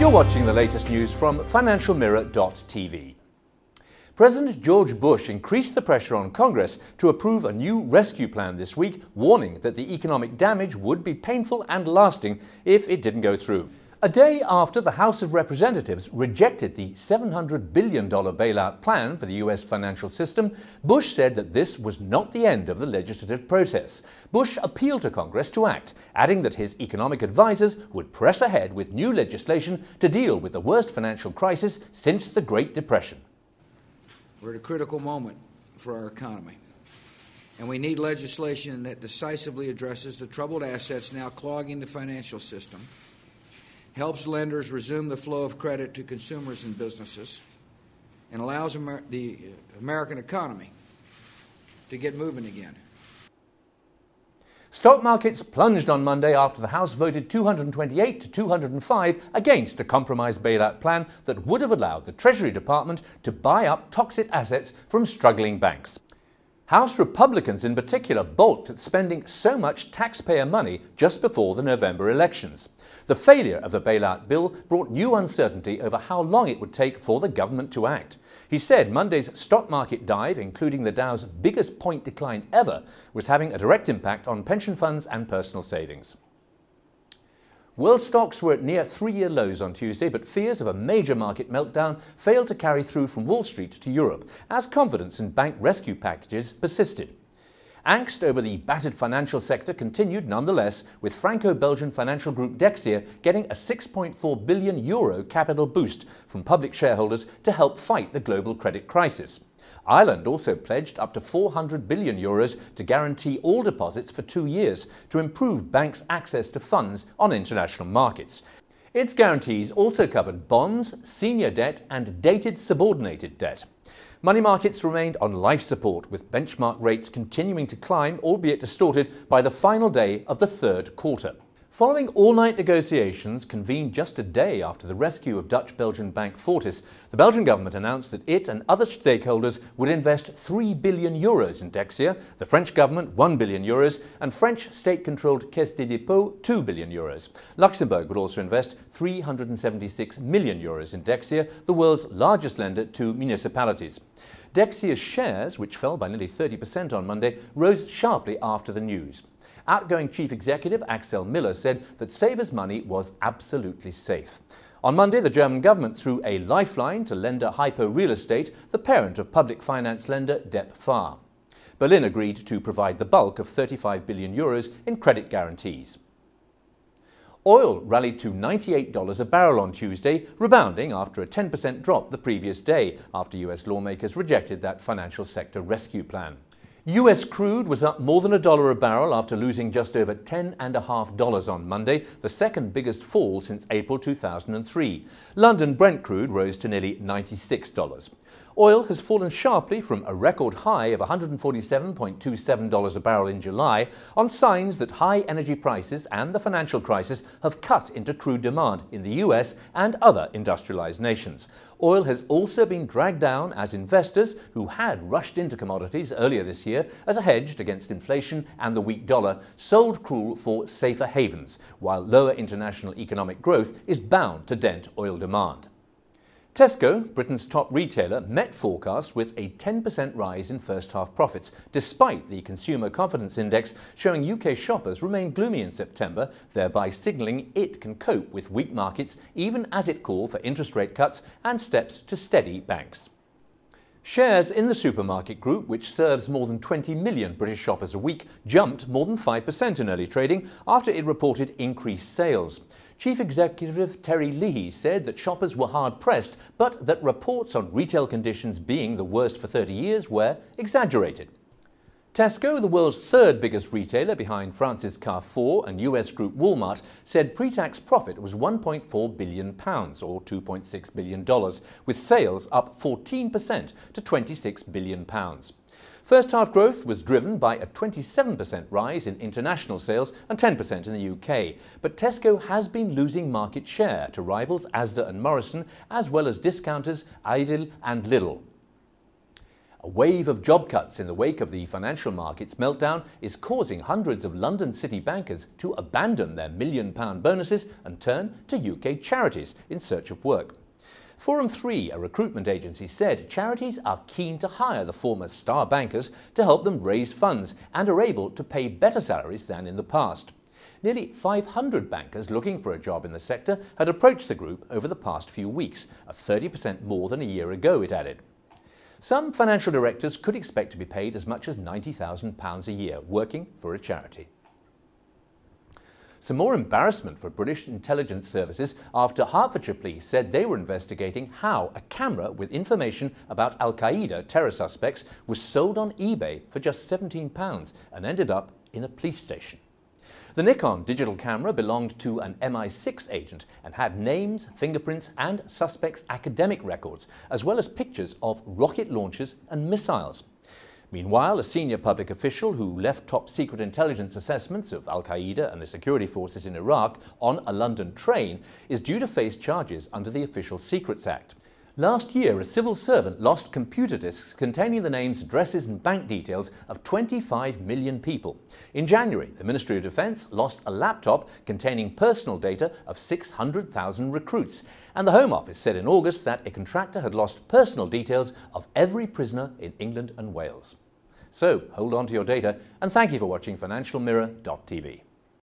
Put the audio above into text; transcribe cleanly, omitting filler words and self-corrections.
You're watching the latest news from FinancialMirror.tv. President George Bush increased the pressure on Congress to approve a new rescue plan this week, warning that the economic damage would be painful and lasting if it didn't go through. A day after the House of Representatives rejected the $700 billion bailout plan for the U.S. financial system, Bush said that this was not the end of the legislative process. Bush appealed to Congress to act, adding that his economic advisers would press ahead with new legislation to deal with the worst financial crisis since the Great Depression. We're at a critical moment for our economy, and we need legislation that decisively addresses the troubled assets now clogging the financial system, helps lenders resume the flow of credit to consumers and businesses, and allows the American economy to get moving again. Stock markets plunged on Monday after the House voted 228 to 205 against a compromise bailout plan that would have allowed the Treasury Department to buy up toxic assets from struggling banks. House Republicans in particular balked at spending so much taxpayer money just before the November elections. The failure of the bailout bill brought new uncertainty over how long it would take for the government to act. He said Monday's stock market dive, including the Dow's biggest point decline ever, was having a direct impact on pension funds and personal savings. World stocks were at near three-year lows on Tuesday, but fears of a major market meltdown failed to carry through from Wall Street to Europe as confidence in bank rescue packages persisted. Angst over the battered financial sector continued nonetheless, with Franco-Belgian financial group Dexia getting a €6.4 billion capital boost from public shareholders to help fight the global credit crisis. Ireland also pledged up to €400 billion to guarantee all deposits for 2 years to improve banks' access to funds on international markets. Its guarantees also covered bonds, senior debt and dated subordinated debt. Money markets remained on life support, with benchmark rates continuing to climb, albeit distorted by the final day of the third quarter. Following all-night negotiations convened just a day after the rescue of Dutch-Belgian bank Fortis, the Belgian government announced that it and other stakeholders would invest €3 billion in Dexia, the French government €1 billion, and French state-controlled Caisse des Dépôts €2 billion. Luxembourg would also invest €376 million in Dexia, the world's largest lender to municipalities. Dexia's shares, which fell by nearly 30% on Monday, rose sharply after the news. Outgoing Chief Executive Axel Miller said that savers' money was absolutely safe. On Monday, the German government threw a lifeline to lender Hypo Real Estate, the parent of public finance lender Dep.Farr. Berlin agreed to provide the bulk of €35 billion in credit guarantees. Oil rallied to $98 a barrel on Tuesday, rebounding after a 10% drop the previous day after US lawmakers rejected that financial sector rescue plan. US crude was up more than $1 a barrel after losing just over $10.50 on Monday, the second biggest fall since April 2003. London Brent crude rose to nearly $96. Oil has fallen sharply from a record high of $147.27 a barrel in July on signs that high energy prices and the financial crisis have cut into crude demand in the US and other industrialized nations. Oil has also been dragged down as investors, who had rushed into commodities earlier this year as a hedge against inflation and the weak dollar, sold crude for safer havens, while lower international economic growth is bound to dent oil demand. Tesco, Britain's top retailer, met forecasts with a 10% rise in first-half profits, despite the Consumer Confidence Index showing UK shoppers remain gloomy in September, thereby signalling it can cope with weak markets even as it called for interest rate cuts and steps to steady banks. Shares in the supermarket group, which serves more than 20 million British shoppers a week, jumped more than 5% in early trading after it reported increased sales. Chief Executive Terry Leahy said that shoppers were hard-pressed, but that reports on retail conditions being the worst for 30 years were exaggerated. Tesco, the world's third biggest retailer behind France's Carrefour and US group Walmart, said pre-tax profit was £1.4 billion, or $2.6 billion, with sales up 14% to £26 billion. First-half growth was driven by a 27% rise in international sales and 10% in the UK, but Tesco has been losing market share to rivals Asda and Morrison, as well as discounters Lidl and Lidl. A A wave of job cuts in the wake of the financial markets meltdown is causing hundreds of London city bankers to abandon their £1 million bonuses and turn to UK charities in search of work. Forum 3, a recruitment agency, said charities are keen to hire the former star bankers to help them raise funds and are able to pay better salaries than in the past. Nearly 500 bankers looking for a job in the sector had approached the group over the past few weeks, a 30% more than a year ago, it added. Some financial directors could expect to be paid as much as £90,000 a year working for a charity. Some more embarrassment for British intelligence services after Hertfordshire police said they were investigating how a camera with information about Al-Qaeda terror suspects was sold on eBay for just £17 and ended up in a police station. The Nikon digital camera belonged to an MI6 agent and had names, fingerprints and suspects' academic records, as well as pictures of rocket launchers and missiles. Meanwhile, a senior public official who left top-secret intelligence assessments of Al-Qaeda and the security forces in Iraq on a London train is due to face charges under the Official Secrets Act. Last year, a civil servant lost computer disks containing the names, addresses and bank details of 25 million people. In January, the Ministry of Defence lost a laptop containing personal data of 600,000 recruits. And the Home Office said in August that a contractor had lost personal details of every prisoner in England and Wales. So, hold on to your data, and thank you for watching FinancialMirror.tv.